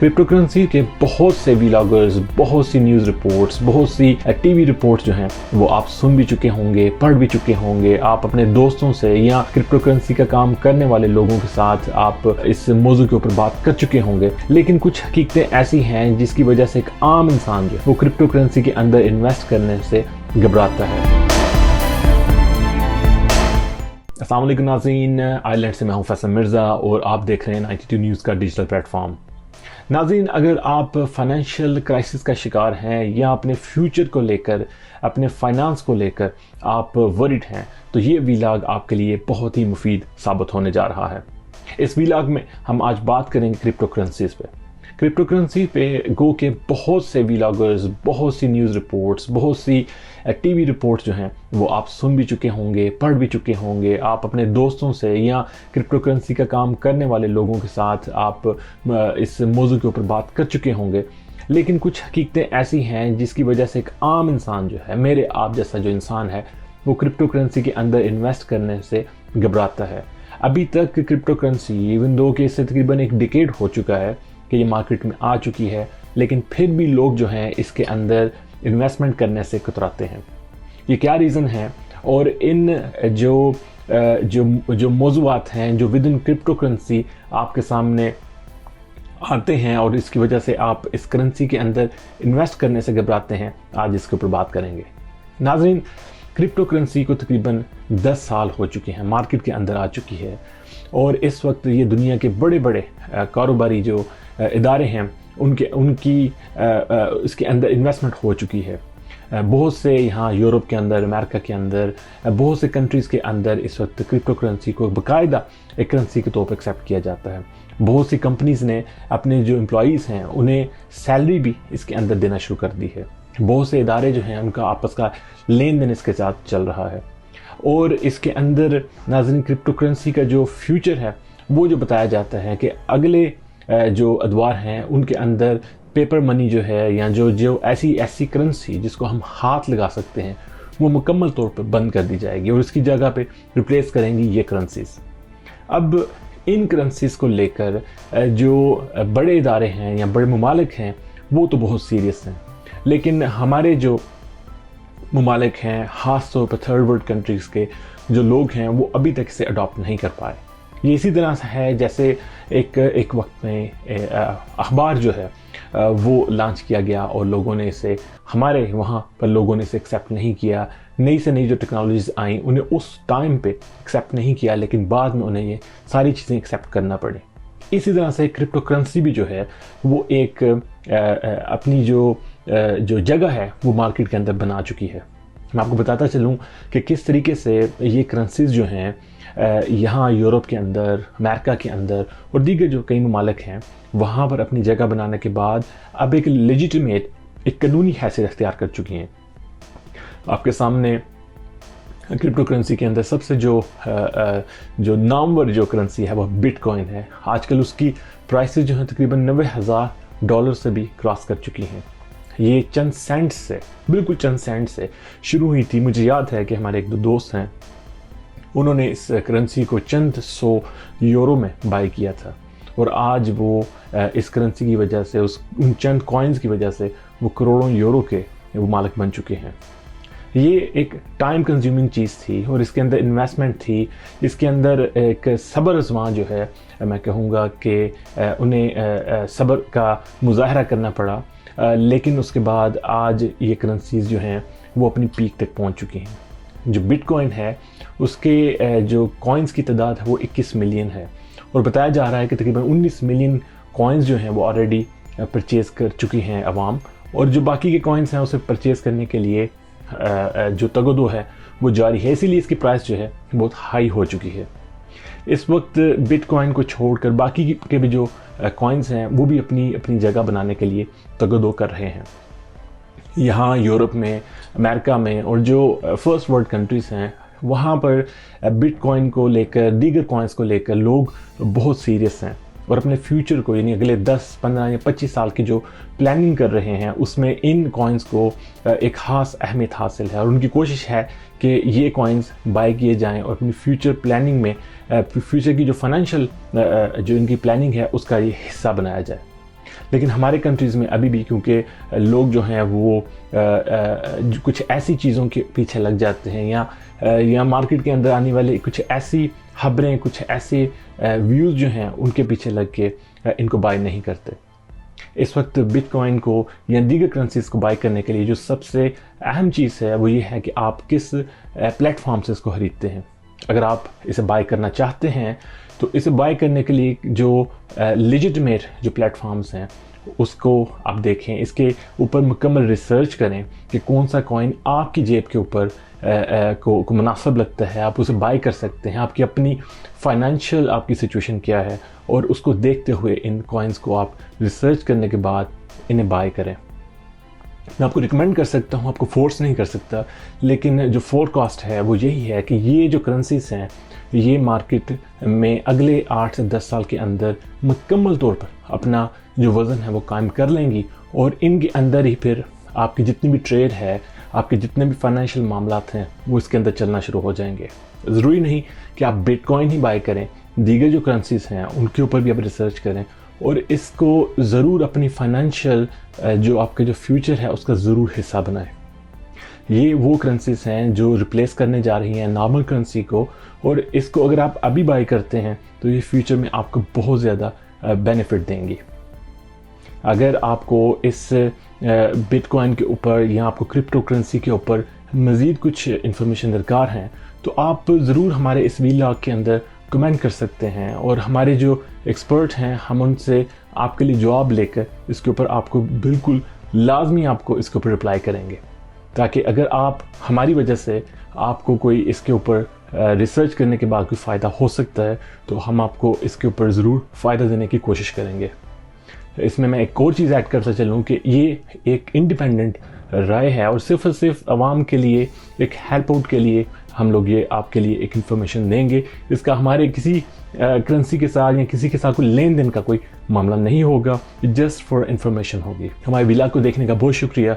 Crypto currency کے بہت سے ویلاگرز، بہت سی نیوز رپورٹس، بہت سی ٹی وی رپورٹس جو ہیں وہ آپ سن بھی چکے ہوں گے، پڑھ بھی چکے ہوں گے. آپ اپنے دوستوں سے یا کرپٹو کرنسی کا کام کرنے والے لوگوں کے ساتھ آپ اس موضوع کے اوپر بات کر چکے ہوں گے. لیکن کچھ حقیقتیں ایسی ہیں جس کی وجہ سے ایک عام انسان جو وہ کرپٹو کرنسی کے اندر انویسٹ کرنے سے گھبراتا ہے. السلام علیکم ناظرین، آئرلینڈ سے میں ہوں فیصل مرزا اور آپ دیکھ رہے ہیں 92 نیوز کا ڈیجیٹل پلیٹ فارم. ناظرین، اگر آپ فائنینشیل کرائسس کا شکار ہیں یا اپنے فیوچر کو لے کر، اپنے فائنانس کو لے کر آپ ورڈ ہیں تو یہ ویلاگ آپ کے لیے بہت ہی مفید ثابت ہونے جا رہا ہے. اس ویلاگ میں ہم آج بات کریں گے کرپٹو کرنسیز پہ. کرپٹو کرنسی پہ گو کے بہت سے ویلاگرز، بہت سی نیوز رپورٹس، بہت سی ٹی وی رپورٹس جو ہیں وہ آپ سن بھی چکے ہوں گے، پڑھ بھی چکے ہوں گے. آپ اپنے دوستوں سے یا کرپٹو کرنسی کا کام کرنے والے لوگوں کے ساتھ آپ اس موضوع کے اوپر بات کر چکے ہوں گے. لیکن کچھ حقیقتیں ایسی ہیں جس کی وجہ سے ایک عام انسان جو ہے، میرے آپ جیسا جو انسان ہے، وہ کرپٹو کرنسی کے اندر انویسٹ کرنے سے گھبراتا ہے. ابھی تک کرپٹو کرنسی ایون دو کہ اس سے تقریباً ایک ڈیکیڈ ہو چکا ہے کہ یہ مارکیٹ میں آ چکی ہے، لیکن پھر بھی لوگ جو ہیں اس کے اندر انویسٹمنٹ کرنے سے کتراتے ہیں. یہ کیا ریزن ہے؟ اور ان جو موضوعات ہیں جو ود ان کرپٹو کرنسی آپ کے سامنے آتے ہیں اور اس کی وجہ سے آپ اس کرنسی کے اندر انویسٹ کرنے سے گھبراتے ہیں، آج اس کے اوپر بات کریں گے. ناظرین، کرپٹو کرنسی کو تقریباً 10 سال ہو چکے ہیں، مارکیٹ کے اندر آ چکی ہے اور اس وقت یہ دنیا کے بڑے بڑے کاروباری جو ادارے ہیں ان کی اس کے اندر انویسٹمنٹ ہو چکی ہے. بہت سے یہاں یورپ کے اندر، امریکہ کے اندر، بہت سے کنٹریز کے اندر اس وقت کرپٹو کرنسی کو باقاعدہ ایک کرنسی کے طور پر ایکسیپٹ کیا جاتا ہے. بہت سی کمپنیز نے اپنے جو امپلائیز ہیں انہیں سیلری بھی اس کے اندر دینا شروع کر دی ہے. بہت سے ادارے جو ہیں ان کا آپس کا لین دین اس کے ساتھ چل رہا ہے. اور اس کے اندر ناظرین، کرپٹو کرنسی کا جو فیوچر ہے وہ جو بتایا جاتا ہے کہ اگلے جو ادوار ہیں ان کے اندر پیپر منی جو ہے یا جو ایسی کرنسی جس کو ہم ہاتھ لگا سکتے ہیں وہ مکمل طور پر بند کر دی جائے گی اور اس کی جگہ پہ ریپلیس کریں گی یہ کرنسیز. اب ان کرنسیز کو لے کر جو بڑے ادارے ہیں یا بڑے ممالک ہیں وہ تو بہت سیریس ہیں، لیکن ہمارے جو ممالک ہیں، خاص طور پر تھرڈ ورلڈ کنٹریز کے جو لوگ ہیں وہ ابھی تک اسے اڈاپٹ نہیں کر پائے. یہ اسی طرح سے ہے جیسے ایک وقت میں اخبار جو ہے وہ لانچ کیا گیا اور لوگوں نے اسے، ہمارے وہاں پر لوگوں نے اسے ایکسیپٹ نہیں کیا. نئی سے نئی جو ٹیکنالوجیز آئیں انہیں اس ٹائم پہ ایکسیپٹ نہیں کیا، لیکن بعد میں انہیں یہ ساری چیزیں ایکسیپٹ کرنا پڑیں. اسی طرح سے کرپٹو کرنسی بھی جو ہے وہ ایک اپنی جو جگہ ہے وہ مارکیٹ کے اندر بنا چکی ہے. میں آپ کو بتاتا چلوں کہ کس طریقے سے یہ کرنسیز جو ہیں یہاں یورپ کے اندر، امریکہ کے اندر اور دیگر جو کئی ممالک ہیں وہاں پر اپنی جگہ بنانے کے بعد اب ایک لیجیٹیمیٹ، ایک قانونی حیثیت اختیار کر چکی ہیں. آپ کے سامنے کرپٹو کرنسی کے اندر سب سے جو نامور جو کرنسی ہے وہ بٹ کوائن ہے. آج کل اس کی پرائسز جو ہیں تقریباً $90,000 سے بھی کراس کر چکی ہیں. یہ چند سینٹ سے، بالکل چند سینٹ سے شروع ہوئی تھی. مجھے یاد ہے کہ ہمارے ایک دو دوست ہیں، انہوں نے اس کرنسی کو چند سو یورو میں بائی کیا تھا اور آج وہ اس کرنسی کی وجہ سے، ان چند کوائنز کی وجہ سے وہ کروڑوں یورو کے وہ مالک بن چکے ہیں. یہ ایک ٹائم کنزیومنگ چیز تھی اور اس کے اندر انویسٹمنٹ تھی. اس کے اندر ایک صبر آزماں جو ہے، میں کہوں گا کہ انہیں صبر کا مظاہرہ کرنا پڑا. لیکن اس کے بعد آج یہ کرنسیز جو ہیں وہ اپنی پیک تک پہنچ چکی ہیں. جو بٹ کوائن ہے اس کے جو کوائنز کی تعداد ہے وہ 21 ملین ہے اور بتایا جا رہا ہے کہ تقریباً 19 ملین کوائنز جو ہیں وہ آلریڈی پرچیز کر چکی ہیں عوام، اور جو باقی کے کوائنز ہیں اسے پرچیز کرنے کے لیے جو تگودو ہے وہ جاری ہے. اسی لیے اس کی پرائس جو ہے بہت ہائی ہو چکی ہے. اس وقت بٹ کوائن کو چھوڑ کر باقی کے بھی جو کوائنز ہیں وہ بھی اپنی جگہ بنانے کے لیے تگودو کر رہے ہیں. یہاں یورپ میں، امریکہ میں اور جو فرسٹ ورلڈ کنٹریز ہیں وہاں پر بٹ کوائن کو لے کر، دیگر کوائنز کو لے کر لوگ بہت سیریس ہیں اور اپنے فیوچر کو، یعنی اگلے 10، 15 یا 25 سال کی جو پلاننگ کر رہے ہیں اس میں ان کوائنز کو ایک خاص اہمیت حاصل ہے اور ان کی کوشش ہے کہ یہ کوائنز بائی کیے جائیں اور اپنی فیوچر پلاننگ میں، فیوچر کی جو فائنینشیل جو ان کی پلاننگ ہے اس کا یہ حصہ بنایا جائے. لیکن ہمارے کنٹریز میں ابھی بھی کیونکہ لوگ جو ہیں وہ کچھ ایسی چیزوں کے پیچھے لگ جاتے ہیں یا مارکیٹ کے اندر آنے والے کچھ ایسی خبریں، کچھ ایسے ویوز جو ہیں ان کے پیچھے لگ کے ان کو بائی نہیں کرتے۔ اس وقت بٹ کوائن کو یا دیگر کرنسیز کو بائی کرنے کے لیے جو سب سے اہم چیز ہے وہ یہ ہے کہ آپ کس پلیٹ فارم سے اس کو خریدتے ہیں۔ اگر آپ اسے بائی کرنا چاہتے ہیں تو اسے بائی کرنے کے لیے جو لیجٹمیٹ جو پلیٹ فارمز ہیں اس کو آپ دیکھیں، اس کے اوپر مکمل ریسرچ کریں کہ کون سا کوائن آپ کی جیب کے اوپر کو مناسب لگتا ہے، آپ اسے بائی کر سکتے ہیں، آپ کی اپنی فائنینشیل آپ کی سچویشن کیا ہے، اور اس کو دیکھتے ہوئے ان کوائنز کو آپ ریسرچ کرنے کے بعد انہیں بائی کریں۔ میں آپ کو ریکمینڈ کر سکتا ہوں، آپ کو فورس نہیں کر سکتا، لیکن جو فور کاسٹ ہے وہ یہی ہے کہ یہ جو کرنسیز ہیں یہ مارکیٹ میں اگلے 8 سے 10 سال کے اندر مکمل طور پر اپنا جو وزن ہے وہ قائم کر لیں گی، اور ان کے اندر ہی پھر آپ کی جتنی بھی ٹریڈ ہے، آپ کے جتنے بھی فائنینشیل معاملات ہیں وہ اس کے اندر چلنا شروع ہو جائیں گے۔ ضروری نہیں کہ آپ بٹ کوائن ہی بائی کریں، دیگر جو کرنسیز ہیں ان کے اوپر بھی آپ ریسرچ کریں، اور اس کو ضرور اپنی فائنینشیل جو آپ کے جو فیوچر ہے اس کا ضرور حصہ بنائیں۔ یہ وہ کرنسیز ہیں جو ریپلیس کرنے جا رہی ہیں نارمل کرنسی کو، اور اس کو اگر آپ ابھی بائی کرتے ہیں تو یہ فیوچر میں آپ کو بہت زیادہ بینیفٹ دیں گی۔ اگر آپ کو اس بٹ کوائن کے اوپر یا آپ کو کرپٹو کرنسی کے اوپر مزید کچھ انفارمیشن درکار ہیں تو آپ ضرور ہمارے اس ویلاگ کے اندر کمنٹ کر سکتے ہیں، اور ہمارے جو ایکسپرٹ ہیں ہم ان سے آپ کے لیے جواب لے کر اس کے اوپر آپ کو بالکل لازمی آپ کو اس کے اوپر رپلائی کریں گے، تاکہ اگر آپ ہماری وجہ سے آپ کو کوئی اس کے اوپر ریسرچ کرنے کے بعد کوئی فائدہ ہو سکتا ہے تو ہم آپ کو اس کے اوپر ضرور فائدہ دینے کی کوشش کریں گے۔ اس میں ایک اور چیز ایڈ کرتا چلوں کہ یہ ایک انڈیپینڈنٹ رائے ہے، اور صرف عوام کے لیے ایک ہیلپ آؤٹ کے لیے ہم لوگ یہ آپ کے لیے ایک انفارمیشن دیں گے۔ اس کا ہمارے کسی کرنسی کے ساتھ یا کسی کے ساتھ کوئی لین دین کا کوئی معاملہ نہیں ہوگا، جسٹ فار انفارمیشن ہوگی۔ ہمارے ویلاگ کو دیکھنے کا بہت شکریہ۔